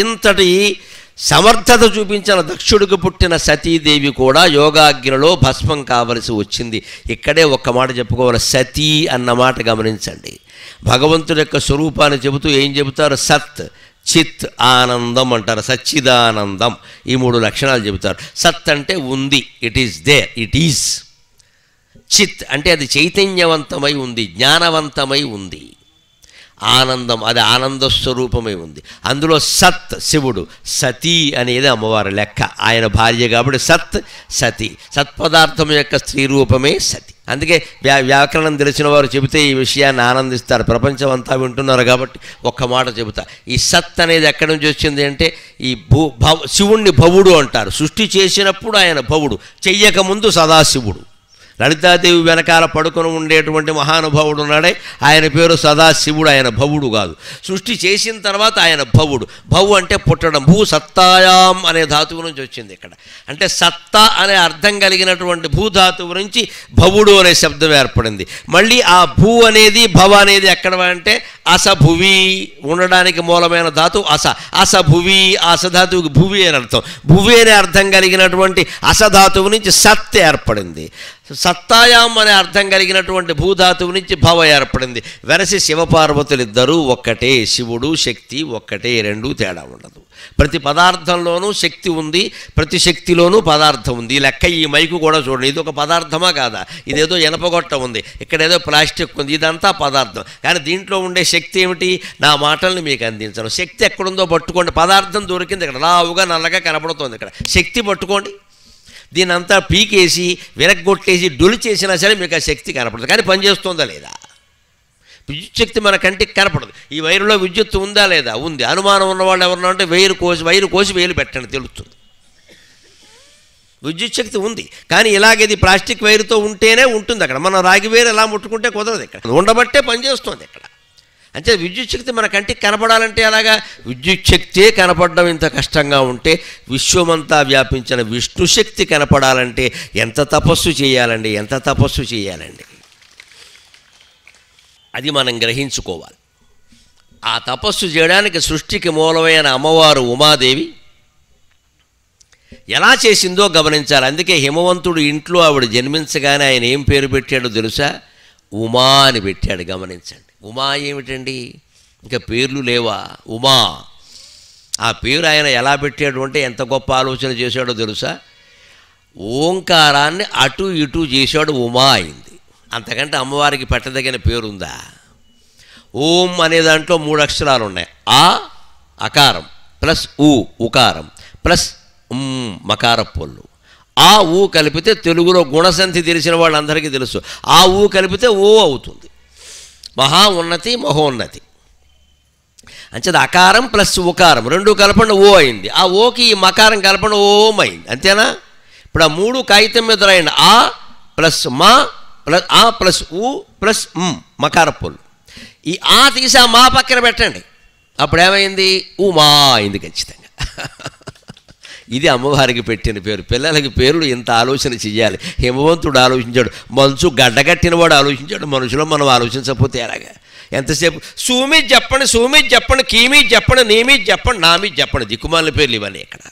ఇంతటి సమర్థత చూపించిన దక్షుడికి పుట్టిన సతీదేవి కూడా యోగాగ్నిలో భస్మం కావలసి వచ్చింది. ఇక్కడే ఒక్క మాట చెప్పుకోవాలి, సతీ అన్న మాట గమనించండి. భగవంతుడి యొక్క స్వరూపాన్ని చెబుతూ ఏం చెబుతారు? సత్, చిత్, ఆనందం అంటారు. సచ్చిదానందం, ఈ 3 లక్షణాలు చెబుతారు. సత్ అంటే ఉంది, it is there, it is. చిత్ అంటే అది చైతన్యవంతమై ఉంది, జ్ఞానవంతమై ఉంది. ఆనందం, అది ఆనంద స్వరూపమై ఉంది. అందులో సత్ శివుడు, సతీ అనేది అమ్మవారి లెక్క, ఆయన భార్య కాబట్టి సత్ సతీ. సత్పదార్థం యొక్క స్త్రీ రూపమే సతి. అందుకే వ్యాకరణం తెలిసిన వారు చెబితే ఈ విషయాన్ని ఆనందిస్తారు. ప్రపంచం అంతా వింటున్నారు కాబట్టి ఒక్క మాట చెబుతా. ఈ సత్ అనేది ఎక్కడి నుంచి వచ్చింది అంటే ఈ శివుణ్ణి భవుడు అంటారు. సృష్టి చేసినప్పుడు ఆయన భవుడు, చెయ్యకముందు సదాశివుడు. లలితాదేవి వెనకాల పడుకొని ఉండేటువంటి మహానుభావుడు ఉన్నాడే, ఆయన పేరు సదాశివుడు, ఆయన భవుడు కాదు. సృష్టి చేసిన తర్వాత ఆయన భవుడు. భవు అంటే పుట్టడం. భూ సత్తాయాం అనే ధాతువు నుంచి వచ్చింది ఇక్కడ. అంటే సత్తా అనే అర్థం కలిగినటువంటి భూధాతువు నుంచి భవుడు అనే శబ్దం ఏర్పడింది. మళ్ళీ ఆ భూ అనేది భవ అనేది ఎక్కడ అంటే అసభువి, ఉండడానికి మూలమైన ధాతువు అస. అసభువి, అసధాతువుకి భువి అని అర్థం. భువి అనే అర్థం కలిగినటువంటి అసధాతువు నుంచి సత్ ఏర్పడింది. సత్తాయాం అనే అర్థం కలిగినటువంటి భూధాతువు నుంచి భవ ఏర్పడింది. వెరసి శివపార్వతులిద్దరూ ఒక్కటే, శివుడు శక్తి ఒక్కటే, రెండూ తేడా ఉండదు. ప్రతి పదార్థంలోనూ శక్తి ఉంది, ప్రతి శక్తిలోనూ పదార్థం ఉంది. లెక్క ఈ మైకు కూడా చూడండి, ఇది ఒక పదార్థమా కాదా? ఇదేదో ఇనపగొట్ట ఉంది, ఇక్కడేదో ప్లాస్టిక్ ఉంది, ఇదంతా పదార్థం. కానీ దీంట్లో ఉండే శక్తి ఏమిటి? నా మాటల్ని మీకు అందించడం. శక్తి ఎక్కడుందో పట్టుకోండి. పదార్థం దొరికింది ఇక్కడ, లావుగా నల్లగా కనపడుతోంది ఇక్కడ. శక్తి పట్టుకోండి. దీని అంతా పీకేసి విరగ్గొట్టేసి డొలి చేసినా సరే మీకు ఆ శక్తి కనపడదు. కానీ పనిచేస్తుందా లేదా? విద్యుత్ శక్తి మన కంటికి కనపడదు. ఈ వైరులో విద్యుత్ ఉందా లేదా? ఉంది. అనుమానం ఉన్నవాళ్ళు ఎవరన్నా అంటే వైరు కోసి వేలు పెట్టండి, తెలుస్తుంది. విద్యుత్ శక్తి ఉంది. కానీ ఇలాగేది ప్లాస్టిక్ వైరుతో ఉంటేనే ఉంటుంది అక్కడ. మనం రాగి వేరు ఎలా ముట్టుకుంటే కుదరదు ఇక్కడ, ఉండబట్టే పనిచేస్తుంది ఇక్కడ. అంటే విద్యుత్ శక్తి మన కంటికి కనపడాలంటే అలాగా విద్యుత్ శక్తే కనపడడం ఇంత కష్టంగా ఉంటే విశ్వమంతా వ్యాపించిన విష్ణు శక్తి కనపడాలంటే ఎంత తపస్సు చేయాలండి, ఎంత తపస్సు చేయాలండి. అది మనం గ్రహించుకోవాలి. ఆ తపస్సు చేయడానికి సృష్టికి మూలమైన అమ్మవారు ఉమాదేవి ఎలా చేసిందో గమనించాలి. అందుకే హిమవంతుడు ఇంట్లో ఆవిడ జన్మించగానే ఆయన ఏం పేరు పెట్టాడో తెలుసా? ఉమా అని పెట్టాడు. గమనించండి. ఉమా ఏమిటండి? ఇంకా పేర్లు లేవా? ఉమా. ఆ పేరు ఆయన ఎలా పెట్టాడు అంటే ఎంత గొప్ప ఆలోచన చేశాడో తెలుసా? ఓంకారాన్ని అటు ఇటు చేశాడు, ఉమా అయింది. అంతకంటే అమ్మవారికి పెట్టదగిన పేరుందా? ఓం అనే దాంట్లో 3 అక్షరాలు ఉన్నాయి. ఆ అకారం ప్లస్ ఉకారం ప్లస్ మకార పొల్లు. ఆ ఊ కలిపితే తెలుగులో గుణసంధి తెలిసిన వాళ్ళందరికీ తెలుసు. ఆ ఊ కలిపితే ఓ అవుతుంది. మహా ఉన్నతి, మహోన్నతి. అంచేది అకారం ప్లస్ ఉకారం రెండు కలపండి ఓ అయింది. ఆ ఓకి ఈ మకారం కలపండి ఓం అయింది. అంతేనా? ఇప్పుడు ఆ 3 కాగితం మీద రాయండి. ఆ ప్లస్ మా ప్లస్ ఆ ప్లస్ ఊ ప్లస్ మకార పొల్లు. ఈ ఆ తీసి ఆ మా పక్కన పెట్టండి. అప్పుడు ఏమైంది? ఉమా అయింది ఖచ్చితంగా. ఇది అమ్మవారికి పెట్టిన పేరు. పిల్లలకి పేర్లు ఇంత ఆలోచన చెయ్యాలి. హిమవంతుడు ఆలోచించాడు, మంచు గడ్డగట్టిన వాడు ఆలోచించాడు. మనుషులో మనం ఆలోచించకపోతే ఎలాగా? ఎంతసేపు సూమి చెప్పండి, సూమి చెప్పండి, కీమీ చెప్పండి, నీమీ చెప్పండి, నామీ చెప్పండి. దిక్కుమాలిన పేర్లు ఇవన్నీ ఇక్కడ.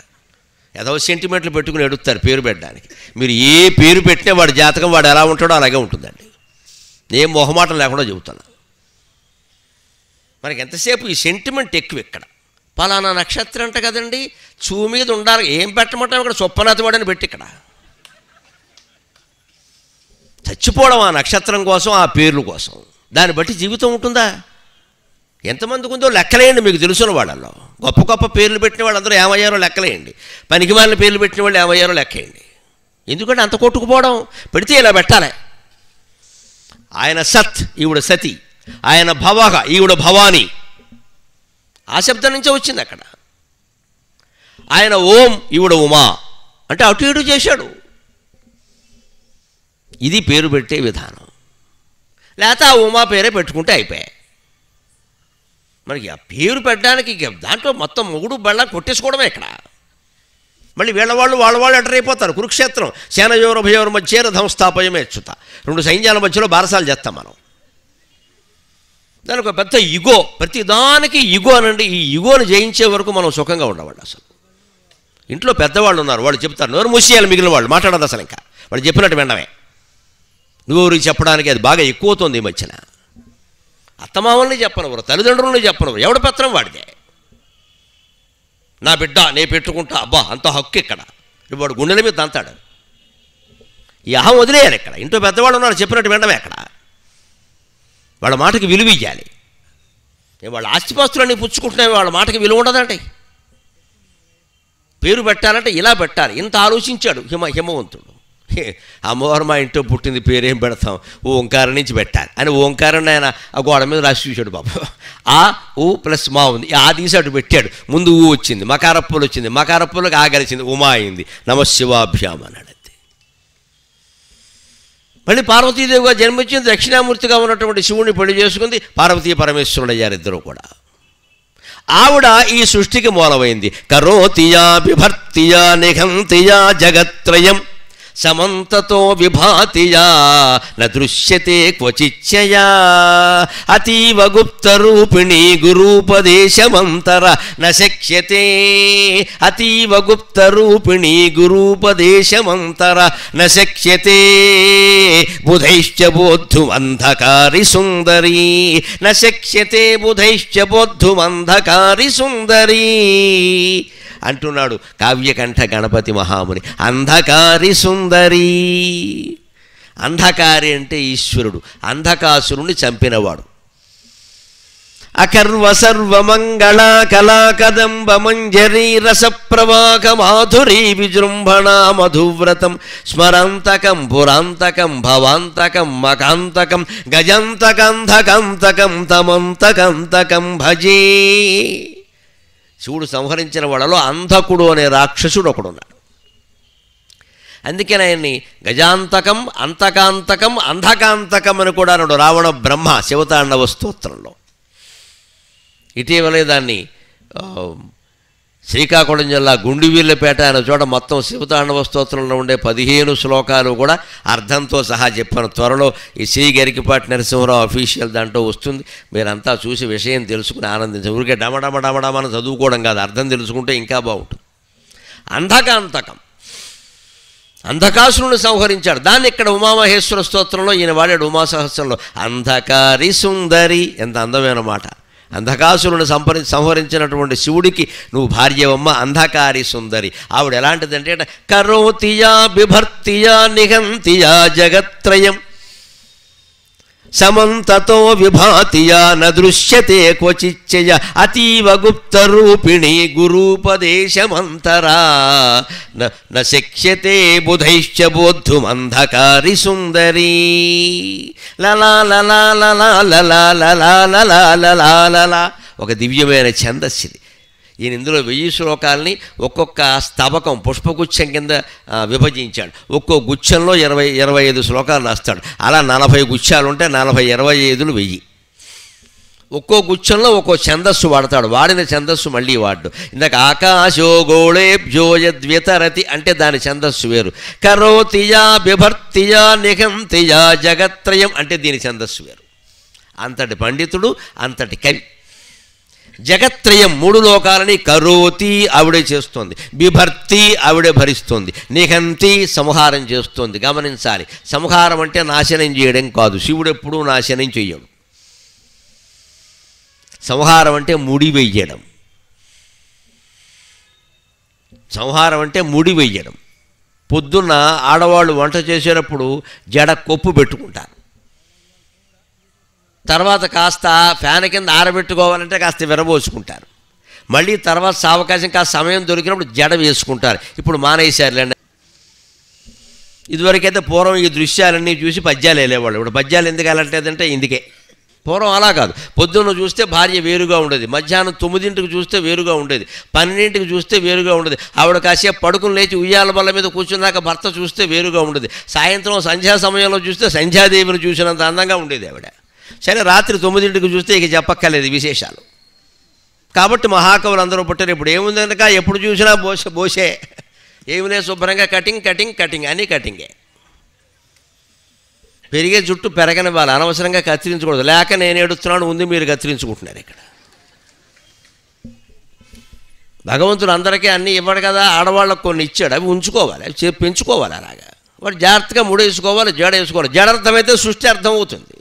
ఏదో సెంటిమెంట్లు పెట్టుకుని ఎడుస్తారు పేరు పెట్టడానికి. మీరు ఏ పేరు పెట్టినా వాడి జాతకం వాడు ఎలా ఉంటాడో అలాగే ఉంటుందండి. ఏం మొహమాటం లేకుండా చెబుతాను. మనకి ఎంతసేపు ఈ సెంటిమెంట్ ఎక్కువ ఇక్కడ. పలానా నక్షత్రం అంట కదండి, చూ మీద ఉండాలి. ఏం పెట్టమంటాం ఇక్కడ? చొప్పనాథవాడని పెట్టి ఇక్కడ చచ్చిపోవడం ఆ నక్షత్రం కోసం, ఆ పేర్ల కోసం. దాన్ని బట్టి జీవితం ఉంటుందా? ఎంతమందికి ఉందో లెక్కలేయండి. మీకు తెలుసున్న వాళ్ళల్లో గొప్ప గొప్ప పేర్లు పెట్టిన వాళ్ళందరూ ఏమయ్యారో లెక్కలేయండి. పనికిమాలిన పేర్లు పెట్టిన వాళ్ళు ఏమయ్యారో లెక్కేయండి. ఎందుకంటే అంత కొట్టుకుపోవడం. పెడితే ఇలా పెట్టాలి. ఆయన సత్, ఈవిడ సతి. ఆయన భవహ, ఈవిడ భవానీ. ఆ శబ్దం నుంచే వచ్చింది అక్కడ. ఆయన ఓం, ఈవిడ ఉమా. అంటే అటు ఇటు చేశాడు. ఇది పేరు పెట్టే విధానం. లేకపోతే ఆ ఉమా పేరే పెట్టుకుంటే అయిపోయాయి. మనకి ఆ పేరు పెట్టడానికి దాంట్లో మొత్తం మొగుడు బళ్ళ కొట్టేసుకోవడమే ఇక్కడ. మళ్ళీ వీళ్ళ వాళ్ళు ఎంటర్ అయిపోతారు. కురుక్షేత్రం సేనయోరభయోర మధ్య రథం స్థాపయమే చ్యుత. 2 సైన్యాల మధ్యలో బారసాలు చేస్తాం మనం. దానికి ఒక పెద్ద ఇగో, ప్రతి దానికి ఇగో అనండి. ఈ ఇగోని జయించే వరకు మనం సుఖంగా ఉండవాలి. అసలు ఇంట్లో పెద్దవాళ్ళు ఉన్నారు, వాళ్ళు చెప్తారు, నోరు మూసేయాలి, మిగిలిన వాళ్ళు మాట్లాడదు అసలు. ఇంకా వాళ్ళు చెప్పినట్టు వినడమే. నువ్వు చెప్పడానికి అది బాగా ఎక్కువవుతుంది ఈ మధ్యన. అత్తమామల్ని చెప్పనవరు, తల్లిదండ్రులని చెప్పనవరు, ఎవడ పత్రం వాడిదే. నా బిడ్డ నేను పెట్టుకుంటా, అబ్బా అంత హక్కు ఇక్కడ. వాడు గుండెల మీద దంతాడు. ఈ అహం వదిలేయాలి. ఇక్కడ ఇంట్లో పెద్దవాళ్ళు ఉన్నారు, చెప్పినట్టు వినడమే. అక్కడ వాళ్ళ మాటకి విలువ ఇవ్వాలి. వాళ్ళ ఆస్తిపాస్తులన్నీ పుచ్చుకుంటున్నాయి, వాళ్ళ మాటకి విలువ ఉండదండి. పేరు పెట్టాలంటే ఇలా పెట్టాలి. ఇంత ఆలోచించాడు హిమవంతుడు. అమ్మవారు మా ఇంట్లో పుట్టింది, పేరేం పెడతాం, ఓంకారం నుంచి పెట్టాలి అని ఓంకారాన్ని ఆయన ఆ గోడ మీద రాసి చూశాడు బాబు. ఆ ఊ ప్లస్ మా ఉంది, ఆ తీసి అటు పెట్టాడు. ముందు ఊ వచ్చింది, మకారప్పులు వచ్చింది, మకారప్పులకు ఆ కలిసింది, ఉమా అయింది, నమశివాభ్యాం అన్నాడు. మళ్ళీ పార్వతీదేవిగా జన్మించింది, దక్షిణామూర్తిగా ఉన్నటువంటి శివుడిని పెళ్లి చేసుకుంది. పార్వతీ పరమేశ్వరుడు అయ్యారు ఇద్దరు కూడా. ఆవిడ ఈ సృష్టికి మూలమైంది. కరోతియా బిభర్తియా నిఘంతియా జగత్రయం సమంతతో విభాతియా న దృశ్యతే క్వచిచ్చయా అతీవ గుప్తరూపిణి గురూపదేశమంతర న శక్ష్యతే అతీవ గుప్తరూపిణి గురూపదేశమంతర న శక్ష్యతే బుధైశ్చ బోద్ధుమంధకారి సుందరీ న శక్ష్యతే బుధైశ్చ బోద్ధుమంధకారి సుందరీ అంటున్నాడు కావ్యకంఠ గణపతి మహాముని. అంధకారి సుందరీ. అంధకారి అంటే ఈశ్వరుడు, అంధకాసురుణ్ణి చంపినవాడు. అకర్వ సర్వమంగళ కళాకదంబ మంజరీ రసప్రవాహ మాధురీ విజృంభణ మధువ్రతం స్మరాంతకం పురాంతకం భవాంతకం మకాంతకం గజంతకంధకంతకం తమంతకంతకం భజే. శివుడు సంహరించిన వాళ్ళలో అంధకుడు అనే రాక్షసుడు ఒకడున్నాడు. అందుకని ఆయన్ని గజాంతకం, అంతకాంతకం, అంధకాంతకం అని కూడా అన్నాడు రావణ బ్రహ్మ శివతాండవ స్తోత్రంలో. ఇటీవలే దాన్ని శ్రీకాకుళం జిల్లా గుండివీళ్ళపేట అనే చోట మొత్తం శివతాండవ స్తోత్రంలో ఉండే 15 శ్లోకాలు కూడా అర్థంతో సహా చెప్పాను. త్వరలో ఈ శ్రీ గరికిపాటి నరసింహరావు అఫీషియల్ దాంట్లో వస్తుంది. మీరంతా చూసి విషయం తెలుసుకుని ఆనందించారు. ఊరికే డమడమని చదువుకోవడం కాదు, అర్థం తెలుసుకుంటే ఇంకా బాగుంటుంది. అంధకాంతకం, అంధకాసురుని సంహరించాడు. దాన్ని ఇక్కడ ఉమామహేశ్వర స్తోత్రంలో ఈయన వాడాడు. ఉమాసహస్రంలో అంధకారి సుందరి, ఎంత అందమైన మాట. అంధకాసురుని సంహరించినటువంటి శివుడికి నువ్వు భార్యవమ్మ, అంధకారి సుందరి. ఆవిడ ఎలాంటిదంటే కరోతియా బిభర్తియా నిఘంతియా జగత్రయం సమంతతో విభాతియా న దృశ్యతే క్వచిచ్చయ అతీవ గుప్తరూపిణి గురూపదేశమంతరా న శక్ష్యతే బుధైశ్చ బోద్ధుమంధకారి సుందరీ. లలా లలా లలా లలా లలా లలా లలా లలా. ఒక దివ్యమైన ఛందస్సుది. ఈయన ఇందులో 1000 శ్లోకాలని ఒక్కొక్క స్తబకం పుష్పగుచ్చం కింద విభజించాడు. ఒక్కో గుచ్చంలో 25 శ్లోకాలు రాస్తాడు. అలా 40 గుచ్చాలు ఉంటే 40 25లు 1000. ఒక్కో గుచ్చంలో ఒక్కో ఛందస్సు వాడతాడు. వాడిన ఛందస్సు మళ్ళీ వాడు. ఇందాక ఆకాశో గోళేభ్యో యద్వ్యతరతి అంటే దాని ఛందస్సు వేరు. కరోతియా బిభర్తియా నిఘంతియా జగత్రయం అంటే దీని ఛందస్సు వేరు. అంతటి పండితుడు, అంతటి కవి. జగత్రయం 3 లోకాలని కరోతి ఆవిడే చేస్తోంది, బిభర్తి ఆవిడే భరిస్తోంది, నిఘంతి సంహారం చేస్తోంది. గమనించాలి, సంహారం అంటే నాశనం చేయడం కాదు. శివుడు ఎప్పుడూ నాశనం చెయ్యడు. సంహారం అంటే ముడి వెయ్యడం. సంహారం అంటే ముడి వెయ్యడం. పొద్దున్న ఆడవాళ్ళు వంట చేసేటప్పుడు జడ కొప్పు పెట్టుకుంటారు. తర్వాత కాస్త ఫ్యాన్ కింద ఆరబెట్టుకోవాలంటే కాస్త విరబోసుకుంటారు. మళ్ళీ తర్వాత సావకాశం కాస్త సమయం దొరికినప్పుడు జడ వేసుకుంటారు. ఇప్పుడు మానేశారులేండి. ఇదివరకైతే పూర్వం ఈ దృశ్యాలన్నీ చూసి పద్యాలు వెళ్ళేవాళ్ళు. ఇప్పుడు పద్యాలు ఎందుకు వెళ్ళట్లేదంటే ఇందుకే. పూర్వం అలా కాదు. పొద్దున్న చూస్తే భార్య వేరుగా ఉండేది, మధ్యాహ్నం 9ంటికి చూస్తే వేరుగా ఉండేది, 12ంటికి చూస్తే వేరుగా ఉండేది. ఆవిడ కాసేపు పడుకుని లేచి ఉయ్యాల బల్ల మీద కూర్చున్నాక భర్త చూస్తే వేరుగా ఉండేది. సాయంత్రం సంధ్యా సమయంలో చూస్తే సంధ్యాదేవిని చూసినంత అందంగా ఉండేది ఆవిడ. సరే, రాత్రి 9ంటికి చూస్తే ఇక చెప్పక్కర్లేదు విశేషాలు. కాబట్టి మహాకవులు అందరూ పుట్టారు. ఇప్పుడు ఏముంది కనుక ఎప్పుడు చూసినా బోసే ఏమిలే శుభ్రంగా కటింగ్ కటింగ్ కటింగ్ అని కటింగే. పెరిగే జుట్టు పెరగనివ్వాలి, అనవసరంగా కత్తిరించకూడదు. లేక నేను ఏడుస్తున్నాను, ఉంది మీరు కత్తిరించుకుంటున్నారు. ఇక్కడ భగవంతుడు అందరికీ అన్నీ ఇవ్వడు కదా, ఆడవాళ్ళకు కొన్ని ఇచ్చాడు, అవి ఉంచుకోవాలి, అవి పెంచుకోవాలి. అలాగా వాడు జాగ్రత్తగా ముడేసుకోవాలి, జడ వేసుకోవాలి. జడ అర్థమైతే సృష్టి అర్థమవుతుంది.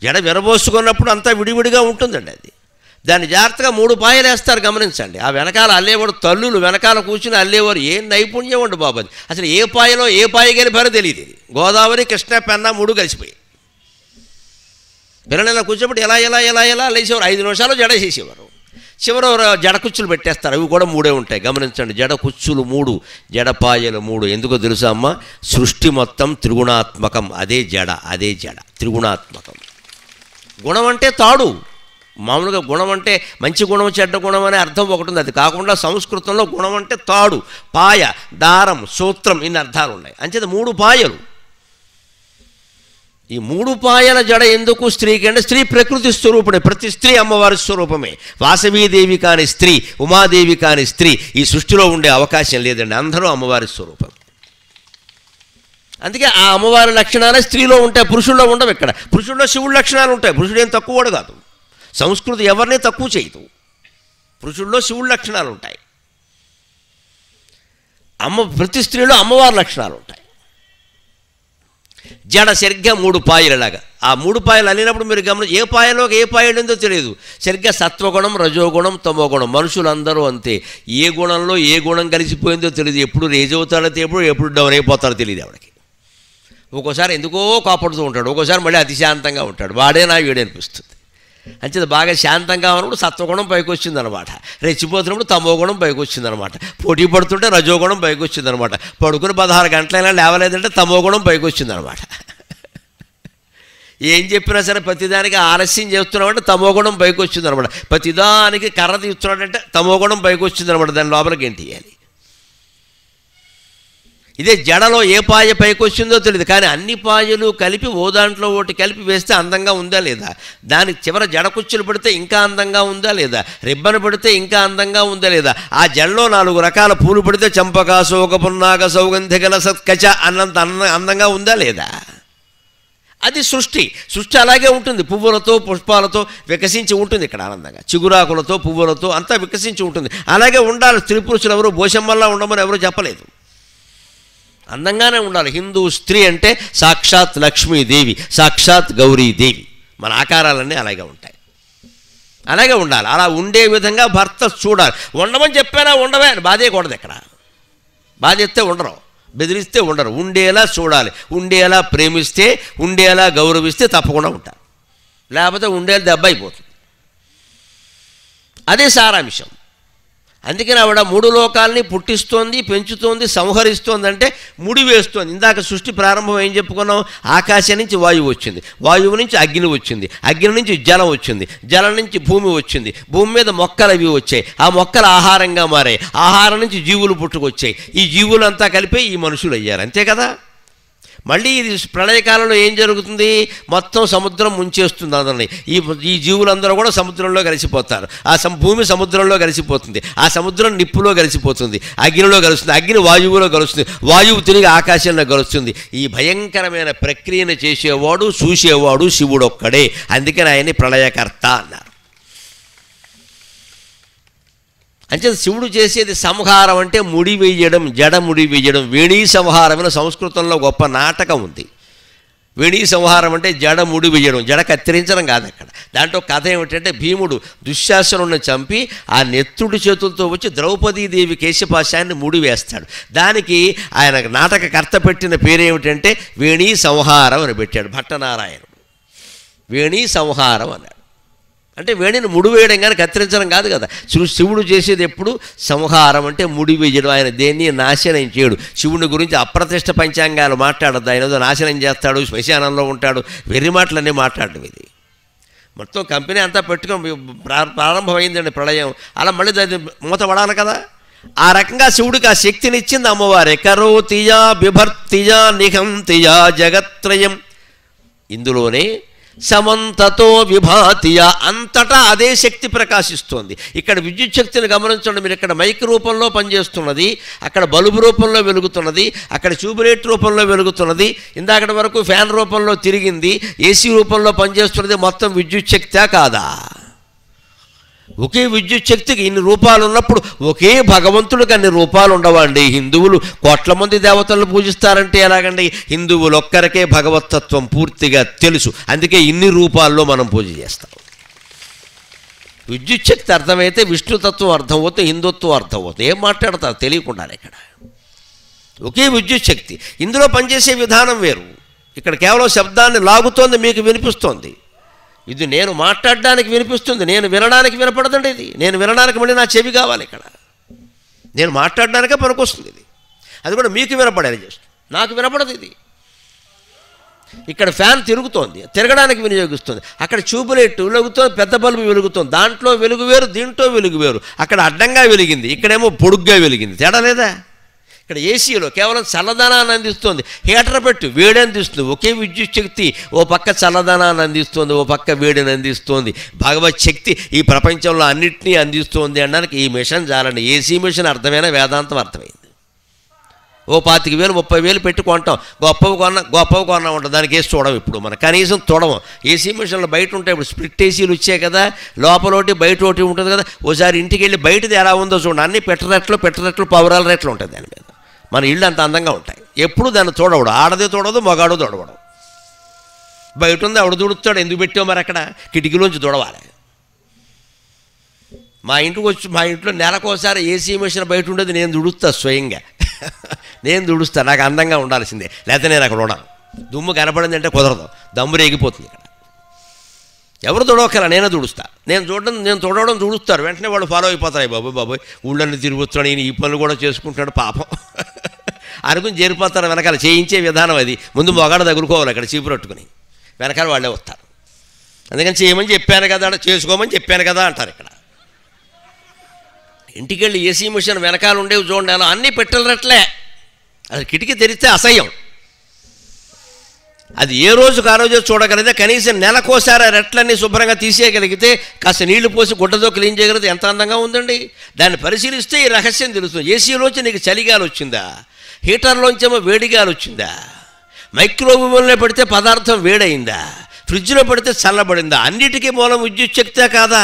జడ విరబోసుకున్నప్పుడు అంతా విడివిడిగా ఉంటుందండి. అది దాన్ని జాగ్రత్తగా 3 పాయలు వేస్తారు, గమనించండి. ఆ వెనకాల అల్లేవాడు తల్లులు వెనకాల కూర్చుని అల్లేవారు. ఏం నైపుణ్యం ఉండి బాబు అది. అసలు ఏ పాయలో ఏ పాయ గెలిపారో తెలియదు. ఇది గోదావరి, కృష్ణ, పెన్నా 3 కలిసిపోయి పిల్లలు కూర్చోబెట్టి ఎలా ఎలా ఎలా ఎలా లేచేవారు. 5 నిమిషాలు జడ చేసేవారు. చివరి జడ కుచ్చులు పెట్టేస్తారు, అవి కూడా 3 ఉంటాయి. గమనించండి, జడ కుచ్చులు 3, జడపాయలు 3. ఎందుకో తెలుసా అమ్మ? సృష్టి మొత్తం త్రిగుణాత్మకం. అదే జడ, అదే జడ త్రిగుణాత్మకం. గుణం అంటే తాడు. మామూలుగా గుణం అంటే మంచి గుణం, చెడ్డ గుణం అనే అర్థం ఒకటి ఉంది. అది కాకుండా సంస్కృతంలో గుణం అంటే తాడు, పాయ, దారం, సూత్రం, ఇన్ని అర్థాలు ఉన్నాయి. అంచేత 3 పాయలు. ఈ 3 పాయల జడ ఎందుకు స్త్రీకి అంటే స్త్రీ ప్రకృతి స్వరూపమే. ప్రతి స్త్రీ అమ్మవారి స్వరూపమే. వాసవీదేవి కాని స్త్రీ, ఉమాదేవి కాని స్త్రీ ఈ సృష్టిలో ఉండే అవకాశం లేదండి. అందరూ అమ్మవారి స్వరూపం. అందుకే ఆ అమ్మవారి లక్షణాలే స్త్రీలో ఉంటాయి, పురుషుల్లో ఉండవు. ఇక్కడ పురుషుల్లో శివుడి లక్షణాలు ఉంటాయి. పురుషుడు ఏం తక్కువడు కాదు. సంస్కృతి ఎవరిని తక్కువ చేయదు. పురుషుల్లో శివుడి లక్షణాలు ఉంటాయి. ప్రతి స్త్రీలో అమ్మవారి లక్షణాలు ఉంటాయి. జడ సరిగ్గా 3 పాయలలాగా. ఆ 3 పాయలు అల్లినప్పుడు మీరు గమనించి ఏ పాయలోకి ఏ పాయ ఉందో తెలియదు. సరిగ్గా సత్వగుణం, రజోగుణం, తమోగుణం. మనుషులందరూ అంతే. ఏ గుణంలో ఏ గుణం కలిసిపోయిందో తెలియదు. ఎప్పుడు రేజ్ అవుతాడో ఎప్పుడు డౌన్ అయిపోతాడో తెలియదు ఆవిడకి. ఒక్కోసారి ఎందుకో కాపాడుతూ ఉంటాడు, ఒక్కోసారి మళ్ళీ అతి శాంతంగా ఉంటాడు. వాడేనా వీడనిపిస్తుంది. అంచేది బాగా శాంతంగా ఉన్నప్పుడు సత్వగుణం పైకి వచ్చిందనమాట. రెచ్చిపోతున్నప్పుడు తమోగుణం పైకి వచ్చిందనమాట. పోటీ పడుతుంటే రజోగుణం పైకి వచ్చిందనమాట. పడుకుని 16 గంటలైనా లేవలేదంటే తమోగుణం పైకి వచ్చిందనమాట. ఏం చెప్పినా సరే ప్రతిదానికి ఆలస్యం చేస్తున్నామంటే తమోగుణం పైకి వచ్చిందనమాట. ప్రతిదానికి కర్ర తీస్తున్నాడంటే తమోగుణం పైకి వచ్చిందనమాట. దాని లోపలికి ఏంటి చేయాలి? ఇదే జడలో ఏ పాయ పైకి వచ్చిందో తెలియదు. కానీ అన్ని పాయలు కలిపి ఓ దాంట్లో ఒకటి కలిపి వేస్తే అందంగా ఉందా లేదా? దానికి చివర జడ కుచ్చులు పెడితే ఇంకా అందంగా ఉందా లేదా? రిబ్బన్ పెడితే ఇంకా అందంగా ఉందా లేదా? ఆ జడలో 4 రకాల పూలు పెడితే చంపక, శోక, పున్నాగ, సౌగంధికల, సత్కచ అన్నంత అందంగా ఉందా లేదా? అది సృష్టి. సృష్టి అలాగే ఉంటుంది. పువ్వులతో, పుష్పాలతో వికసించి ఉంటుంది. ఇక్కడ ఆనందంగా చిగురాకులతో, పువ్వులతో అంతా వికసించి ఉంటుంది. అలాగే ఉండాలి. స్త్రీ పురుషులు ఎవరు భోషమ్మల్లా ఉండమని ఎవరు చెప్పలేదు. అందంగానే ఉండాలి. హిందూ స్త్రీ అంటే సాక్షాత్ లక్ష్మీదేవి, సాక్షాత్ గౌరీదేవి. మన ఆకారాలన్నీ అలాగే ఉంటాయి. అలాగే ఉండాలి. అలా ఉండే విధంగా భర్త చూడాలి. ఉండమని చెప్పానా ఉండవే అని బాధేయకూడదు. ఎక్కడ బాధేస్తే ఉండరు, బెదిరిస్తే ఉండరు. ఉండేలా చూడాలి. ఉండేలా ప్రేమిస్తే, ఉండేలా గౌరవిస్తే తప్పకుండా ఉంటారు. లేకపోతే ఉండేలా దెబ్బ అయిపోతుంది. అదే సారాంశం. అందుకని ఆవిడ 3 లోకాలని పుట్టిస్తోంది, పెంచుతోంది, సంహరిస్తోంది. అంటే ముడి వేస్తోంది. ఇందాక సృష్టి ప్రారంభం ఏం చెప్పుకున్నాం? ఆకాశం నుంచి వాయువు వచ్చింది, వాయువు నుంచి అగ్ని వచ్చింది, అగ్ని నుంచి జలం వచ్చింది, జలం నుంచి భూమి వచ్చింది, భూమి మీద మొక్కలు అవి వచ్చాయి, ఆ మొక్కలు ఆహారంగా మారాయి, ఆహారం నుంచి జీవులు పుట్టుకొచ్చాయి, ఈ జీవులంతా కలిపి ఈ మనుషులు అయ్యారు. అంతే కదా? మళ్ళీ ఇది ప్రళయకాలంలో ఏం జరుగుతుంది? మొత్తం సముద్రం ముంచేస్తుంది అందరినీ. ఈ జీవులందరూ కూడా సముద్రంలో కలిసిపోతారు. ఆ భూమి సముద్రంలో కలిసిపోతుంది, ఆ సముద్రం నిప్పులో కలిసిపోతుంది, అగ్నిలో కలుస్తుంది, అగ్ని వాయువులో కలుస్తుంది, వాయువు తిరిగి ఆకాశంలో కలుస్తుంది. ఈ భయంకరమైన ప్రక్రియను చేసేవాడు, చూసేవాడు శివుడొక్కడే. అందుకని ఆయన్ని ప్రళయకర్త అన్నారు. అంటే శివుడు చేసేది సంహారం అంటే ముడి వేయడం, జడ ముడి వేయడం. వేణీ సంహారం అని సంస్కృతంలో గొప్ప నాటకం ఉంది. వేణీ సంహారం అంటే జడ ముడి వేయడం, జడ కత్తిరించడం కాదు. అక్కడ దాంట్లో కథ ఏమిటంటే భీముడు దుశ్శాసనుడిని చంపి ఆ నెత్తుడి చేతులతో వచ్చి ద్రౌపదీదేవి కేశపాశాన్ని ముడి వేస్తాడు. దానికి ఆయన నాటకకర్త పెట్టిన పేరేమిటంటే వేణీ సంహారం అని పెట్టాడు భట్టనారాయణుడు. వేణీ సంహారం అన్నాడు. అంటే వేణిని ముడివేయడం కానీ కత్తిరించడం కాదు కదా. శివుడు చేసేది ఎప్పుడు సంహారం అంటే ముడివేయడం. ఆయన దేన్ని నాశనం చేయడు. శివుని గురించి అప్రతిష్ట పంచాంగాలు మాట్లాడద్దు. ఆయన ఏదో నాశనం చేస్తాడు, శ్మశానంలో ఉంటాడు, వెర్రి మాటలన్నీ మాట్లాడడం. ఇది మొత్తం కంపెనీ అంతా పెట్టుకొని ప్రారంభమైందండి ప్రళయం. అలా మళ్ళీ దాన్ని మూతపడాలి కదా. ఆ రకంగా శివుడికి ఆ శక్తినిచ్చింది అమ్మవారే. కరోతియా బిభర్తియా నిఘంతియా జగత్రయం. ఇందులోనే సమంతతో విభాతియ, అంతటా అదే శక్తి ప్రకాశిస్తోంది. ఇక్కడ విద్యుత్ శక్తిని గమనించండి మీరు. ఇక్కడ మైక్ రూపంలో పనిచేస్తున్నది, అక్కడ బల్బు రూపంలో వెలుగుతున్నది, అక్కడ ట్యూబ్లైట్ రూపంలో వెలుగుతున్నది, ఇందాకటి వరకు ఫ్యాన్ రూపంలో తిరిగింది, ఏసీ రూపంలో పనిచేస్తున్నది. మొత్తం విద్యుత్ శక్తే కాదా? ఒకే విద్యుత్ శక్తికి ఇన్ని రూపాలు ఉన్నప్పుడు ఒకే భగవంతుడికి అన్ని రూపాలు ఉండవండి. హిందువులు కోట్ల మంది దేవతలను పూజిస్తారంటే ఎలాగండి? హిందువులు ఒక్కరికే భగవతత్వం పూర్తిగా తెలుసు, అందుకే ఇన్ని రూపాల్లో మనం పూజ చేస్తాం. విద్యుత్ శక్తి అర్థమైతే విష్ణుతత్వం అర్థమవుతుంది, హిందుత్వం అర్థమవుతుంది. ఏం మాట్లాడతారు తెలియకుండానే. ఇక్కడ ఒకే విద్యుత్ శక్తి, ఇందులో పనిచేసే విధానం వేరు. ఇక్కడ కేవలం శబ్దాన్ని లాగుతోంది, మీకు వినిపిస్తోంది. ఇది నేను మాట్లాడడానికి వినిపిస్తుంది, నేను వినడానికి వినపడదండి. ఇది నేను వినడానికి మళ్ళీ నా చెవి కావాలి. ఇక్కడ నేను మాట్లాడడానికే పనికొస్తుంది ఇది, అది కూడా మీకు వినపడేది చేస్తుంది, నాకు వినపడదు ఇది. ఇక్కడ ఫ్యాన్ తిరుగుతోంది, తిరగడానికి వినియోగిస్తుంది. అక్కడ ట్యూబ్లైట్ వెలుగుతోంది, పెద్ద బల్బు వెలుగుతోంది, దాంట్లో వెలుగు వేరు, దీంట్లో వెలుగు వేరు. అక్కడ అడ్డంగా వెలిగింది, ఇక్కడేమో పొడుగ్గా వెలిగింది. తేడా లేదా? ఇక్కడ ఏసీలో కేవలం చల్లదనాన్ని అందిస్తుంది, హీటర్ పెట్టి వేడి అందిస్తుంది. ఒకే విద్యుత్ శక్తి ఓ పక్క చల్లదనాన్ని అందిస్తుంది, ఓ పక్క వేడిని అందిస్తుంది. భగవత్ శక్తి ఈ ప్రపంచంలో అన్నింటినీ అందిస్తుంది అనడానికి ఈ మిషన్ చాలండి. ఏసీ మిషన్ అర్థమైన వేదాంతం అర్థమైంది. ఓ 25,000 30,000 పెట్టి కొంటాం, గొప్పవి కొన్నా ఉంటుంది, దానికి వేసి చూడము. ఇప్పుడు మనం కనీసం చూడము. ఏసీ మిషన్లు బయట ఉంటాయి, ఇప్పుడు స్ప్లిట్ ఏసీలు వచ్చాయి కదా, లోపల ఒకటి బయట ఒకటి ఉంటుంది కదా. ఓసారి ఇంటికి వెళ్ళి బయటది ఎలా ఉందో చూడండి, అన్ని పెట్టరెట్లు పవరాల రేట్లు ఉంటాయి దాని మీద. మన ఇళ్ళు అంత అందంగా ఉంటాయి. ఎప్పుడు దాన్ని చూడవడు, ఆడదే చూడదు, మగాడు చూడవడం. బయట ఉంది ఆవిడ దుడుస్తాడు, ఎందుకు పెట్టావు మరి? అక్కడ కిటికీలోంచి దుడవాలి. మా ఇంట్లో నెలకోసారి ఏసీ మిషన్ బయట ఉండేది, నేను దుడుస్తా స్వయంగా. నేను దుడుస్తా, నాకు అందంగా ఉండాల్సిందే, లేకపోతే నేను అక్కడ ఉన్నాను. దుమ్ము కనపడింది అంటే కుదరదు, దమ్ము రేగిపోతుంది. ఇక్కడ ఎవరు తుడవక్కల, నేనే తుడుస్తా. నేను చూడడం తుడుస్తారు, వెంటనే వాళ్ళు ఫాలో అయిపోతారు. బాబోయ్ ఊళ్ళని తిరుగుతున్నాడు, ఈయన ఈ పనులు కూడా చేసుకుంటాడు పాపం అనుకుని చేరిపోతారు. వెనకాల చేయించే విధానం అది. ముందు మొగాడు తగులుకోవాలి, అక్కడ చీపు పట్టుకుని వెనకాల వాళ్ళే వస్తారు. అందుకని చేయమని చెప్పాను కదా, చేసుకోమని చెప్పాను కదా అంటారు. ఇక్కడ ఇంటికి వెళ్ళి ఏసీ మిషన్ వెనకాల ఉండేవి చూడండి, అలా అన్నీ పెట్టలరట్లే. అది కిటికీ తెరిస్తే అసహ్యం. అది ఏ రోజుకు ఆ రోజు చూడగలిగితే, కనీసం నెలకోసారి ఆ రెట్లన్నీ శుభ్రంగా తీసేయగలిగితే, కాస్త నీళ్లు పోసి గుడ్డతో క్లీన్ చేయగలిగితే ఎంత అందంగా ఉందండి. దాన్ని పరిశీలిస్తే ఈ రహస్యం తెలుస్తుంది. ఏసీలోంచి నీకు చలిగాలి వచ్చిందా, హీటర్లోంచేమో వేడిగాలి వచ్చిందా, మైక్రోవేవ్లో పెడితే పదార్థం వేడైందా, ఫ్రిడ్జ్లో పెడితే చల్లబడిందా, అన్నిటికీ మూలం విద్యుత్ శక్తే కాదా?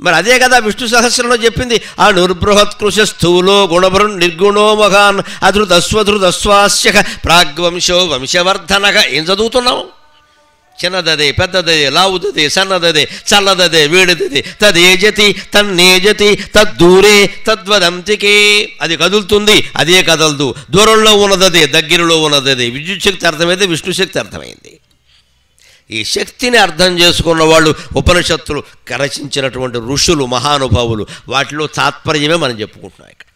మరి అదే కదా విష్ణు సహస్రంలో చెప్పింది. ఆ నుర్బృహత్కృశ స్థూలో గుణభృన్ నిర్గుణో మహాన్ అధృతస్వధృతస్వాస్య ప్రాగ్వంశో వంశవర్ధనక. ఏం చదువుతున్నాం? చిన్నదదే, పెద్దదే, లావుదదే, సన్నదదే, చల్లదదే, వేడిదదే, తదేజతి తన్నేజతి తద్దూరే తద్వదంతికే. అది కదులుతుంది, అదే కదలదు. దూరంలో ఉన్నదదే, దగ్గరలో ఉన్నదదే. విద్యుత్ శక్తి అర్థమైతే విష్ణు శక్తి అర్థమైంది. ఈ శక్తిని అర్థం చేసుకున్న వాళ్ళు ఉపనిషత్తులు రచించినటువంటి ఋషులు, మహానుభావులు, వాటిలో తాత్పర్యమే మనం చెప్పుకుంటున్నాం ఇక్కడ.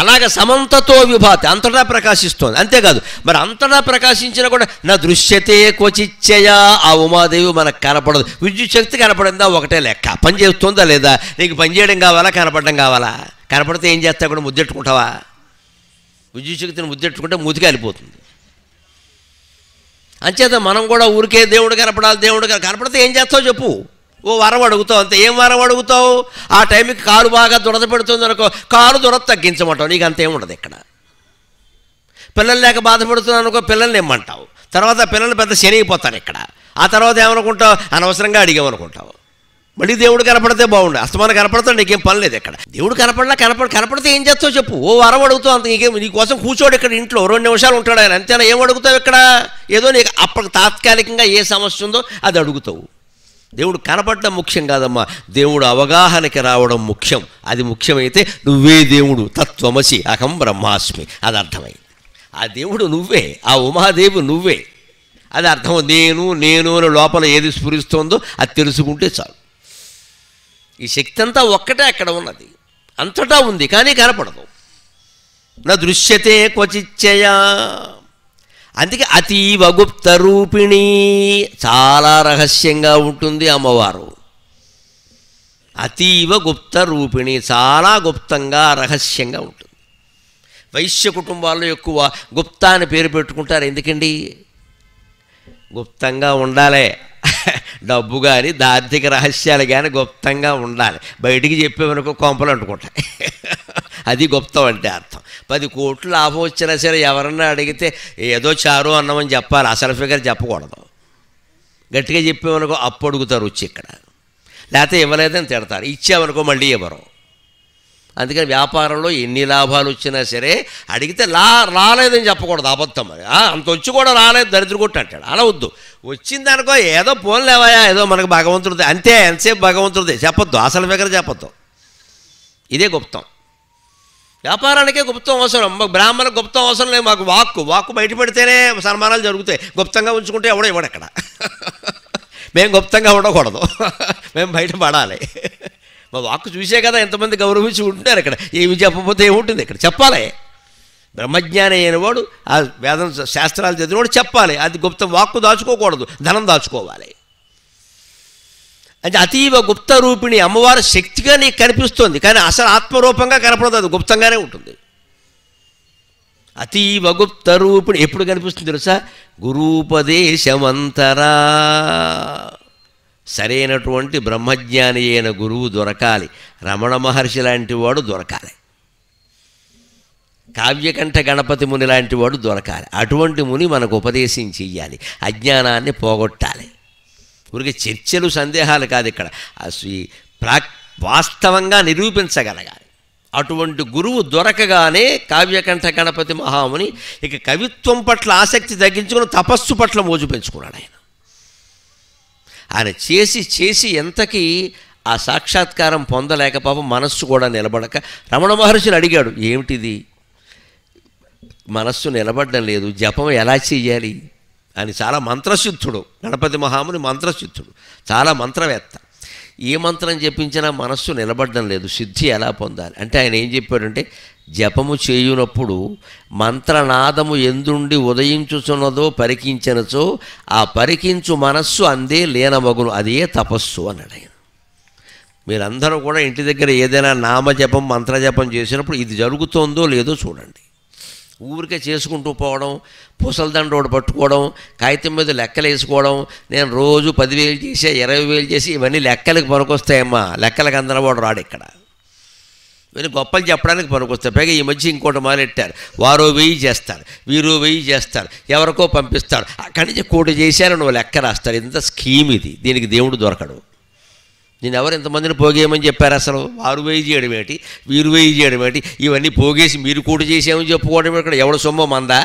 అలాగ సమంతతో విభాతి, అంతటా ప్రకాశిస్తోంది. అంతేకాదు, మరి అంతటా ప్రకాశించినా కూడా నా దృశ్యతే క్వచిచ్చయా, ఆ ఉమాదేవి మనకు కనపడదు. విద్యుత్ శక్తి కనపడిందా ఒకటే లెక్క. పని చేస్తుందా లేదా? నీకు పని చేయడం కావాలా, కనపడడం కావాలా? కనపడితే ఏం చేస్తా కూడా ముద్దెట్టుకుంటావా? విద్యుత్ శక్తిని ముద్దెట్టుకుంటే మూతికి వెళ్ళిపోతుంది. అంచేత మనం కూడా ఊరికే దేవుడు కనపడాలి, దేవుడు కనపడితే ఏం చేస్తావు చెప్పు? ఓ వరం అడుగుతావు అంతే. ఏం వరం అడుగుతావు? ఆ టైంకి కాలు బాగా దురద పెడుతుంది అనుకో, కాలు దురద తగ్గించమంటావు. నీకు అంతేం ఉండదు. ఇక్కడ పిల్లలు లేక బాధపడుతున్నావు అనుకో, పిల్లల్ని ఇమ్మంటావు. తర్వాత పిల్లలు పెద్ద శని అయిపోతారు. ఇక్కడ ఆ తర్వాత ఏమనుకుంటావు? అనవసరంగా అడిగామనుకుంటావు. మళ్ళీ దేవుడు కనపడితే బాగుండు. అస్తమానం కనపడతాడు, నీకేం పని లేదు. ఇక్కడ దేవుడు కనపడితే ఏం చేస్తావు చెప్పు? ఓ వరం అడుగుతావు అంత. నీకేం, నీకోసం కూర్చోడు ఇక్కడ ఇంట్లో 2 నిమిషాలు ఉంటాడు ఆయన, అంతేనా? ఏం అడుగుతావు ఇక్కడ? ఏదో నీకు అప్పటికి తాత్కాలికంగా ఏ సమస్య ఉందో అది అడుగుతావు. దేవుడు కనపడడం ముఖ్యం కాదమ్మా, దేవుడు అవగాహనకి రావడం ముఖ్యం. అది ముఖ్యమైతే నువ్వే దేవుడు, తత్వమసి అహం బ్రహ్మాస్మి, అది అర్థమైంది. ఆ దేవుడు నువ్వే, ఆ ఉమాదేవి నువ్వే, అది అర్థం. నేను అని లోపల ఏది స్ఫురిస్తోందో అది తెలుసుకుంటే చాలు. ఈ శక్తి అంతా ఒక్కటే అక్కడ ఉన్నది, అంతటా ఉంది, కానీ కనపడదు. నా దృశ్యతే క్వచిచ్చయా. అందుకే అతీవ గుప్త రూపిణి, చాలా రహస్యంగా ఉంటుంది అమ్మవారు. అతీవ గుప్త రూపిణి, చాలా గుప్తంగా రహస్యంగా ఉంటుంది. వైశ్య కుటుంబాల్లో ఎక్కువ గుప్తా అని పేరు పెట్టుకుంటారు. ఎందుకండి? గుప్తంగా ఉండాలి. డబ్బు కానీ ఆర్థిక రహస్యాలు కానీ గుప్తంగా ఉండాలి. బయటికి చెప్పేవనుకో కొంపలు అంటుకుంటాయి. అది గుప్తం అంటే అర్థం. 10 కోట్లు లాభం వచ్చినా సరే ఎవరన్నా అడిగితే ఏదో చారు అన్నమని చెప్పాలి, అసలు ఫిగర్ చెప్పకూడదు. గట్టిగా చెప్పేవనుకో అప్పు అడుగుతారు వచ్చి ఇక్కడ, లేకపోతే ఇవ్వలేదని తిడతారు, ఇచ్చామనుకో మళ్ళీ ఇవ్వరు. అందుకని వ్యాపారంలో ఎన్ని లాభాలు వచ్చినా సరే అడిగితే రాలేదని చెప్పకూడదు, అబద్ధం. అది అంత వచ్చి కూడా రాలేదు దరిద్ర కొట్టు అంటాడు. అలా వద్దు. వచ్చిందనుకో ఏదో ఫోన్ లేవాయా, ఏదో మనకు భగవంతుడిది అంతే, ఎంతసేపు భగవంతుడిది చెప్పొద్దు, అసలు ఫిగర్ చెప్పొద్దు. ఇదే గుప్తం. వ్యాపారానికే గుప్తం అవసరం. బ్రాహ్మణ గుప్తం అవసరం లేదు. మాకు వాక్కు బయట పెడితేనే సన్మానాలు జరుగుతాయి. గుప్తంగా ఉంచుకుంటే ఎవడో ఇవ్వడు అక్కడ. మేము గుప్తంగా ఉండకూడదు, మేము బయట పడాలి. మా వాక్కు చూసే కదా ఎంతమంది గౌరవించి ఉంటున్నారు ఇక్కడ. ఏమి చెప్పకపోతే ఏముంటుంది ఇక్కడ, చెప్పాలి. బ్రహ్మజ్ఞాని అయినవాడు, ఆ వేదం శాస్త్రాలు చదివినవాడు చెప్పాలి. అది గుప్తం. వాక్కు దాచుకోకూడదు, ధనం దాచుకోవాలి. అంటే అతీవ గుప్త రూపిణి అమ్మవారి శక్తిగా నీకు కనిపిస్తుంది, కానీ అసలు ఆత్మరూపంగా కనపడదు, అది గుప్తంగానే ఉంటుంది. అతీవ గుప్త రూపిణి ఎప్పుడు కనిపిస్తుంది తెలుసా? గురూపదేశమంతరా. సరైనటువంటి బ్రహ్మజ్ఞాని అయిన గురువు దొరకాలి. రమణ మహర్షి లాంటి వాడు దొరకాలి. కావ్యకంఠ గణపతి ముని లాంటి వాడు దొరకాలి. అటువంటి ముని మనకు ఉపదేశం చెయ్యాలి, అజ్ఞానాన్ని పోగొట్టాలి. ఊరికి చర్చలు సందేహాలు కాదు ఇక్కడ, వాస్తవంగా నిరూపించగలగాలి. అటువంటి గురువు దొరకగానే కావ్యకంఠ గణపతి మహాముని ఇక కవిత్వం పట్ల ఆసక్తి తగ్గించుకుని తపస్సు పట్ల మోజు పెంచుకున్నాడు. ఆయన చేసి ఎంతకీ ఆ సాక్షాత్కారం పొందలేక పాపం మనస్సు కూడా నిలబడక రమణ మహర్షిని అడిగాడు, ఏమిటిది మనస్సు నిలబడడం లేదు, జపం ఎలా చెయ్యాలి అని. చాలా మంత్రసిద్ధుడు గణపతి మహాముని, మంత్రసిద్ధుడు, చాలా మంత్రవేత్త. ఏ మంత్రం జపించినా మనస్సు నిలబడడం లేదు, సిద్ధి ఎలా పొందాలి అంటే ఆయన ఏం చెప్పాడంటే, జపము చేయునప్పుడు మంత్రనాదము ఎందుండి ఉదయించుచున్నదో పరికించనచో ఆ పరికించు మనస్సు అందే లీనమగును, అదే తపస్సు అన్నాడు ఆయన. మీరందరూ కూడా ఇంటి దగ్గర ఏదైనా నామజపం మంత్రజపం చేసినప్పుడు ఇది జరుగుతోందో లేదో చూడండి. ఊరికే చేసుకుంటూ పోవడం, పూసలదండ ఒకటి పట్టుకోవడం, కాగితం మీద లెక్కలు వేసుకోవడం, నేను రోజు 10,000 చేసి 20,000 చేసి, ఇవన్నీ లెక్కలకు పనికొస్తాయమ్మా. లెక్కలకు అందరవాడు రాడు ఇక్కడ. ఇవన్నీ గొప్పలు చెప్పడానికి పనికొస్తాయి. పైగా ఈ మధ్య ఇంకోటి మొదలెట్టారు, వారో 1000 చేస్తారు, వీరో 1000 చేస్తారు, ఎవరికో పంపిస్తారు, అక్కడి నుంచి 1,000,000 చేశారు, నువ్వు లెక్క రాస్తారు. ఇంత స్కీమ్ ఇది, దీనికి దేవుడు దొరకడు. నేను ఎవరు ఎంతమందిని పోగేయమని చెప్పారు అసలు? వారు 1000 చేయడం ఏంటి, వీరు 1000 చేయడం ఏంటి, ఇవన్నీ పోగేసి మీరు కూట చేసామని చెప్పుకోవడం ఇక్కడ. ఎవడు సొమ్మ మందా?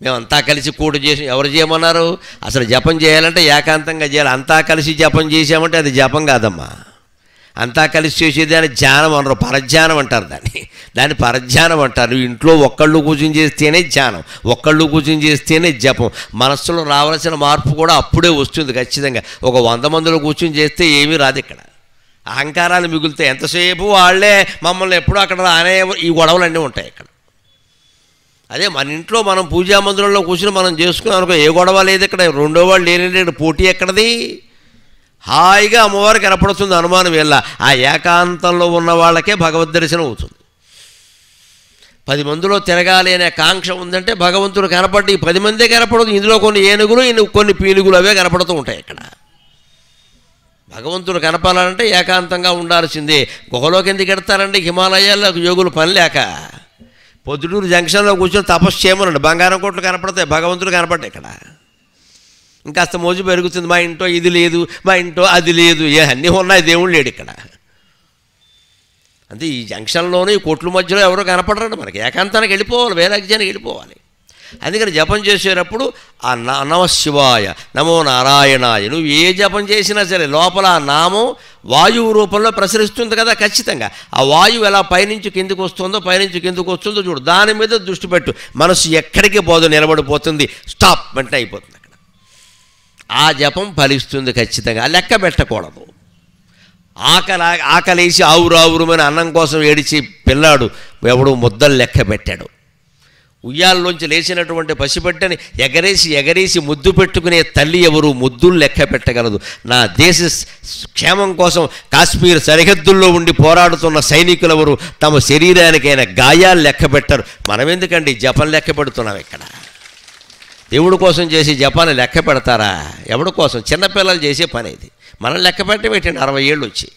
మేమంతా కలిసి కూట చేసి ఎవరు చేయమన్నారు? అసలు జపం చేయాలంటే ఏకాంతంగా చేయాలి. అంతా కలిసి జపం చేసామంటే అది జపం కాదమ్మా. అంతా కలిసి చేసేదాన్ని ధ్యానం అనరు, పరధ్యానం అంటారు. దాన్ని పరధ్యానం అంటారు. ఇంట్లో ఒక్కళ్ళు కూర్చుని చేస్తేనే ధ్యానం, ఒక్కళ్ళు కూర్చుని చేస్తేనే జపం. మనస్సులో రావాల్సిన మార్పు కూడా అప్పుడే వస్తుంది ఖచ్చితంగా. ఒక 100 మందిలో కూర్చుని చేస్తే ఏమీ రాదు ఇక్కడ. అహంకారాలు మిగులుతాయి. ఎంతసేపు వాళ్ళే మమ్మల్ని ఎప్పుడూ అక్కడ అనే ఈ గొడవలన్నీ ఉంటాయి ఇక్కడ. అదే మన ఇంట్లో మనం పూజా మందిరంలో కూర్చుని మనం చేసుకున్నాం అనుకో, ఏ గొడవ లేదు ఇక్కడ. రెండో వాళ్ళు లేని పోటీ ఎక్కడది? హాయిగా అమ్మవారికి కనపడుతుంది, అనుమానం వెళ్ళ. ఆ ఏకాంతంలో ఉన్న వాళ్ళకే భగవద్ దర్శనం అవుతుంది. 10 మందిలో తిరగాలి అనే కాంక్ష ఉందంటే భగవంతుడు కనపడి 10 మందే కనపడదు. ఇందులో కొన్ని ఏనుగులు, కొన్ని పీనుగులు అవే కనపడుతూ ఉంటాయి ఇక్కడ. భగవంతుడు కనపాలంటే ఏకాంతంగా ఉండాల్సిందే. గుహలోకి ఎందుకు ఎడతారండి హిమాలయాల్లో యోగులు పని లేక? పొద్దుటూరు జంక్షన్లో కూర్చొని తపస్సు చేయమనండి, బంగారం కోట్లు కనపడతాయి, భగవంతుడు కనపడ్డాయి ఇక్కడ. ఇంకాస్త మోజు పెరుగుతుంది, మా ఇంట్లో ఇది లేదు, మా ఇంట్లో అది లేదు, అన్నీ ఉన్నాయి, దేవుడు లేడు ఇక్కడ. అంటే ఈ జంక్షన్లోనే ఈ కోట్ల మధ్యలో ఎవరో కనపడరండి మనకి. ఏకాంతానికి వెళ్ళిపోవాలి, వేలాగ్యానికి వెళ్ళిపోవాలి. అందుకని జపం చేసేటప్పుడు ఆ నమ శివాయ, నమో నారాయణాయ, నువ్వు ఏ జపం చేసినా సరే లోపల ఆ నామం వాయువు రూపంలో ప్రసరిస్తుంది కదా ఖచ్చితంగా. ఆ వాయువు ఎలా పైనుంచి కిందకు వస్తుందో, పైనుంచి కిందకు వస్తుందో చూడు, దాని మీద దృష్టి పెట్టు. మనసు ఎక్కడికి పోదు, నిలబడిపోతుంది, స్టాప్ వెంటనే అయిపోతుంది అక్కడ. ఆ జపం ఫలిస్తుంది ఖచ్చితంగా. లెక్క పెట్టకూడదు. ఆకలేసి ఆవురావురుమని అన్నం కోసం ఏడిచి పిల్లాడు ఎవడు ముద్దలు లెక్క పెట్టాడు. ఉయ్యాల్లోంచి లేచినటువంటి పసిబిడ్డని ఎగరేసి ముద్దు పెట్టుకునే తల్లి ఎవరు? ముద్దులు లెక్క పెట్టగలదు. నా దేశ క్షేమం కోసం కాశ్మీర్ సరిహద్దుల్లో ఉండి పోరాడుతున్న సైనికులెవరు? తమ శరీరానికైన గాయాలు లెక్క పెట్టరు. మనం ఎందుకండి జపం లెక్క పెడుతున్నాం ఇక్కడ? దేవుడి కోసం చేసే జపాన్ని లెక్క పెడతారా? ఎవడి కోసం? చిన్నపిల్లలు చేసే పని ఇది. మనం లెక్క పెట్టడం ఏంటండి? 60 ఏళ్ళు వచ్చి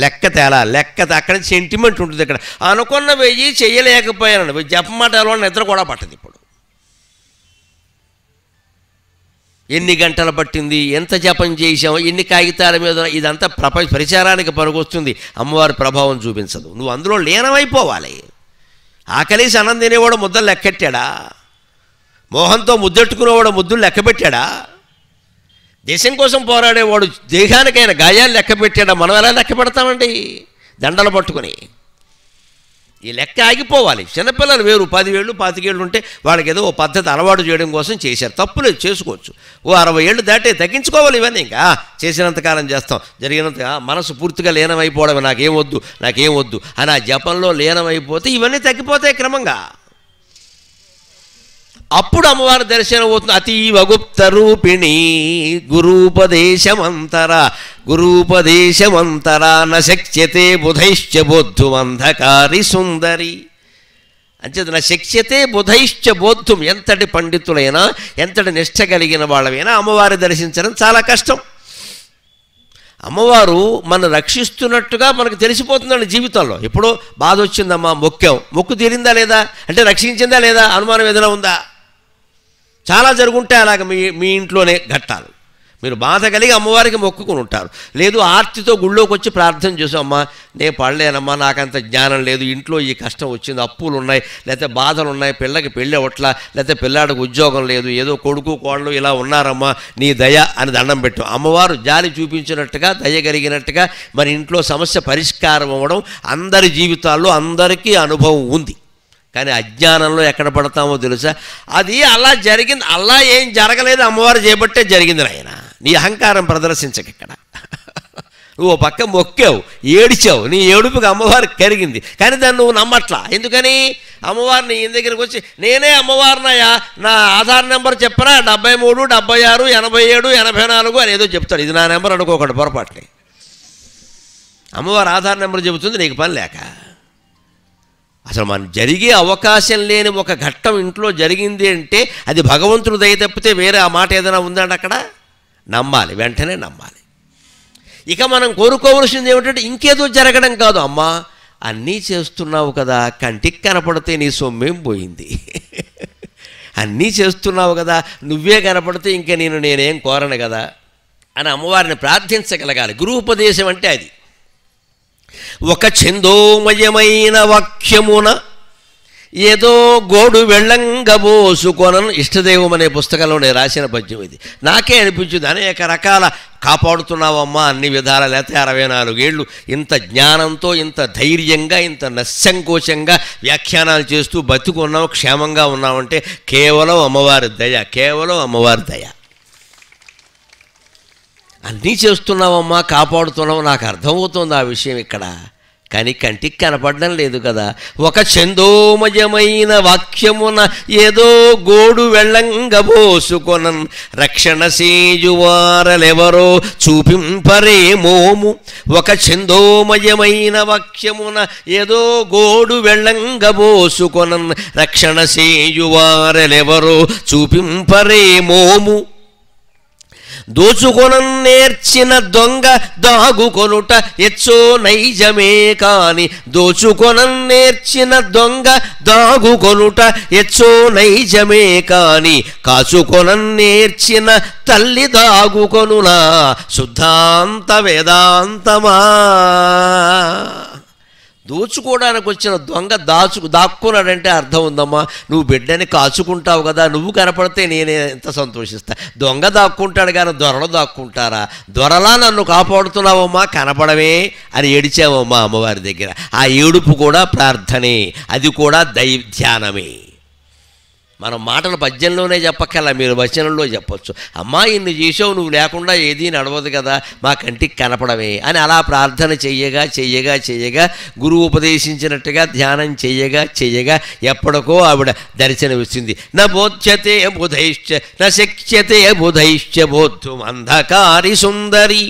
లెక్క తేలా, లెక్క అక్కడ సెంటిమెంట్ ఉంటుంది. ఇక్కడ అనుకున్న వెయ్యి చెయ్యలేకపోయాను, జపమాటలో నిద్ర కూడా పట్టదు. ఇప్పుడు ఎన్ని గంటలు పట్టింది, ఎంత జపం చేసాము, ఎన్ని కాగితాల మీద, ఇదంతా ప్రచారానికి పనికొస్తుంది. అమ్మవారి ప్రభావం చూపించదు. నువ్వు అందులో లీనమైపోవాలి. ఆకలేసి అన్నం తినేవాడు ముద్దలు లెక్కెట్టాడా? మోహంతో ముద్దెట్టుకునేవాడు ముద్దులు లెక్క పెట్టాడా? దేశం కోసం పోరాడేవాడు దేహానికైనా గాయాలు లెక్క పెట్టాడా? మనం ఎలా లెక్క పెడతామండి? దండలు పట్టుకుని. ఈ లెక్క ఆగిపోవాలి. చిన్నపిల్లలు వేరు, 10 ఏళ్ళు 25 ఏళ్ళు ఉంటే వాళ్ళకి ఏదో ఓ పద్ధతి అలవాటు చేయడం కోసం చేశారు. తప్పులేదు, చేసుకోవచ్చు. ఓ 60 ఏళ్ళు దాటే తగ్గించుకోవాలి. ఇవన్నీ ఇంకా చేసినంతకాలం చేస్తాం, జరిగినంత మనసు పూర్తిగా లీనమైపోవడం, నాకేం వద్దు అని ఆ జపంలో లీనమైపోతే ఇవన్నీ తగ్గిపోతాయి క్రమంగా. అప్పుడు అమ్మవారి దర్శనం అవుతుంది. అతీవ గుప్త రూపిణి గురూపదేశమంతరా నశక్యతే బుధైశ్చ బోద్ధుమంధకారి సుందరి. అంచేత నశక్యతే బుధైశ్చ బోద్ధుం. ఎంతటి పండితులైనా, ఎంతటి నిష్ట కలిగిన వాళ్ళమైనా అమ్మవారి దర్శించడం చాలా కష్టం. అమ్మవారు మనం రక్షిస్తున్నట్టుగా మనకు తెలిసిపోతుందండి జీవితంలో. ఎప్పుడో బాధ వచ్చిందమ్మా, మొక్కు తీరిందా లేదా, అంటే రక్షించిందా లేదా, అనుమానం ఏదైనా ఉందా? చాలా జరుగుంటాయి అలాగ మీ ఇంట్లోనే ఘట్టాలు. మీరు బాధ కలిగి అమ్మవారికి మొక్కుకుని ఉంటారు. లేదు ఆర్తితో గుళ్ళోకి వచ్చి ప్రార్థన చేసాం, అమ్మా నేను పడలేనమ్మా, నాకంత జ్ఞానం లేదు, ఇంట్లో ఈ కష్టం వచ్చింది, అప్పులు ఉన్నాయి, లేకపోతే బాధలు ఉన్నాయి, పిల్లకి పెళ్ళి అవ్వట్లా, లేకపోతే పిల్లాడికి ఉద్యోగం లేదు, ఏదో కొడుకు కోడలు ఇలా ఉన్నారమ్మా, నీ దయ అని దండం పెట్టాం. అమ్మవారు జాలి చూపించినట్టుగా, దయ కలిగినట్టుగా మన ఇంట్లో సమస్య పరిష్కారం అవ్వడం అందరి జీవితాల్లో అందరికీ అనుభవం ఉంది. కానీ అజ్ఞానంలో ఎక్కడ పడతామో తెలుసా? అది అలా జరిగింది, అలా ఏం జరగలేదు, అమ్మవారు చేయబట్టే జరిగింది నాయన. నీ అహంకారం ప్రదర్శించక ఇక్కడ. నువ్వు ఓ పక్క మొక్కావు, ఏడిచావు, నీ ఏడుపుకి అమ్మవారు కరిగింది, కానీ దాన్ని నువ్వు నమ్మట్లా. ఎందుకని? అమ్మవారిని ఈయన దగ్గరికి వచ్చి నేనే అమ్మవారినయా, నా ఆధార్ నెంబర్ చెప్పరా, 73 76 87 84 అని ఏదో చెప్తాడు. ఇది నా నెంబర్ అనుకోకండి పొరపాటుని. అమ్మవారు ఆధార్ నెంబర్ చెబుతుంది, నీకు పని లేక. అసలు మనం జరిగే అవకాశం లేని ఒక ఘట్టం ఇంట్లో జరిగింది అంటే అది భగవంతుడు దయ తప్పితే వేరే ఆ మాట ఏదైనా ఉందండి అక్కడ? నమ్మాలి, వెంటనే నమ్మాలి. ఇక మనం కోరుకోవలసింది ఏమిటంటే ఇంకేదో జరగడం కాదు. అమ్మా అన్నీ చేస్తున్నావు కదా, కంటికి కనపడితే నీ సొమ్మేం పోయింది. అన్నీ చేస్తున్నావు కదా, నువ్వే కనపడితే ఇంకా నేనేం కోరను కదా అని అమ్మవారిని ప్రార్థించగలగాలి. గురూపదేశం అంటే అది. ఒక ఛందోమయమైన వాక్యమున ఏదో గోడు వెళ్ళంగబోసుకొనను. ఇష్టదైవం అనే పుస్తకంలో నేను రాసిన పద్యం ఇది. నాకే అనిపించింది, అనేక రకాల కాపాడుతున్నావమ్మా అన్ని విధాల, లేకపోతే 64 ఏళ్ళు ఇంత జ్ఞానంతో, ఇంత ధైర్యంగా, ఇంత నిస్సంకోచంగా వ్యాఖ్యానాలు చేస్తూ బతుకున్నావు, క్షేమంగా ఉన్నావంటే కేవలం అమ్మవారి దయ, కేవలం అమ్మవారి దయ. అన్నీ చేస్తున్నావమ్మా, కాపాడుతున్నావు, నాకు అర్థమవుతుంది ఆ విషయం ఇక్కడ, కానీ కంటికి కనపడడం లేదు కదా. ఒక ఛందోమయమైన వాక్యమున ఏదో గోడు వెళ్ళంగబోసుకొనన్ రక్షణ సేయువారలెవరో చూపింపరే మోము. ఒక ఛందోమయమైన వాక్యమున ఏదో గోడు వెళ్ళంగబోసుకొనన్ రక్షణ సేయువారలెవరో చూపింపరే మోము. దోచుకొనన్ నేర్చిన దొంగ దాగుకొనుట ఎచ్చో నైజమే కాని, దోచుకొనన్ నేర్చిన దొంగ దాగుకొనుట ఎచ్చో నైజమే కాని, కాచుకొనన్ నేర్చిన తల్లి దాగుకొనులా శుద్ధాంత వేదాంతమా. దోచుకోవడానికి వచ్చిన దొంగ దాక్కున్నాడంటే అర్థం ఉందమ్మా, నువ్వు బిడ్డని కాచుకుంటావు కదా, నువ్వు కనపడితే నేనే ఎంత సంతోషిస్తా. దొంగ దాక్కుంటాడు కానీ దొరలు దాక్కుంటారా? దొరలా నన్ను కాపాడుతున్నావమ్మా, కనపడమే అని ఏడిచావమ్మా అమ్మవారి దగ్గర. ఆ ఏడుపు కూడా ప్రార్థనే, అది కూడా ధ్యానమే. మనం మాటలు పద్యంలోనే చెప్పక్కల, మీరు వచనంలో చెప్పచ్చు. అమ్మా ఇన్ని చేసావు, నువ్వు లేకుండా ఏదీ నడవదు కదా, మా కంటికి కనపడమే అని అలా ప్రార్థన చెయ్యగా గురువు ఉపదేశించినట్టుగా ధ్యానం చెయ్యగా ఎప్పటికో ఆవిడ దర్శనం వచ్చింది. న బోధ్యతే బుధైశ్చ న శక్యతే బుధైశ్చ బోద్ధుం అంధకారి సుందరి.